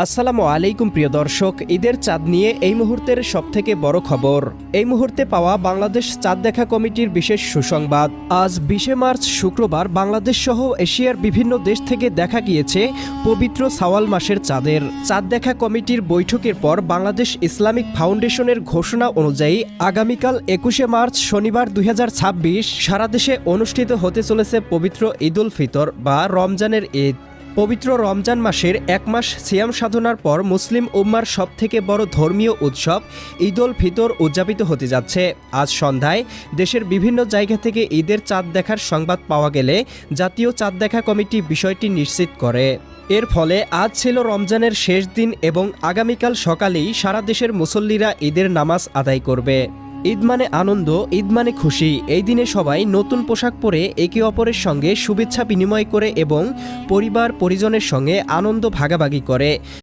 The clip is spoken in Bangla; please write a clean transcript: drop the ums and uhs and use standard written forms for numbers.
আসসালামু আলাইকুম প্রিয় দর্শক, ঈদের চাঁদ নিয়ে এই মুহূর্তের সবথেকে বড় খবর। এই মুহূর্তে পাওয়া বাংলাদেশ চাঁদ দেখা কমিটির বিশেষ সুসংবাদ। আজ 20 মার্চ শুক্রবার বাংলাদেশ সহ এশিয়ার বিভিন্ন দেশ থেকে দেখা গিয়েছে পবিত্র শাওয়াল মাসের চাঁদ দেখা কমিটির বৈঠকের পর বাংলাদেশ ইসলামিক ফাউন্ডেশনের ঘোষণা অনুযায়ী আগামীকাল 21 মার্চ শনিবার 2026 সারা দেশে অনুষ্ঠিত হতে চলেছে পবিত্র ঈদ উল ফিতর বা রমজানের ঈদ। পবিত্র রমজান মাসের এক মাস সিয়াম সাধনার পর মুসলিম উম্মার সবথেকে বড় ধর্মীয় উৎসব ঈদ উল ফিতর উদযাপিত হতে যাচ্ছে। আজ সন্ধ্যায় দেশের বিভিন্ন জায়গা থেকে ঈদের চাঁদ দেখার সংবাদ পাওয়া গেলে জাতীয় চাঁদ দেখা কমিটি বিষয়টি নিশ্চিত করে। এর ফলে আজ ছিল রমজানের শেষ দিন এবং আগামীকাল সকালেই সারা দেশের মুসল্লিরা ঈদের নামাজ আদায় করবে। ঈদ মানে আনন্দ, ঈদ মানে খুশি। এই দিনে সবাই নতুন পোশাক পরে একে অপরের সঙ্গে শুভেচ্ছা বিনিময় করে এবং পরিবার পরিজনের সঙ্গে আনন্দ ভাগাভাগি করে।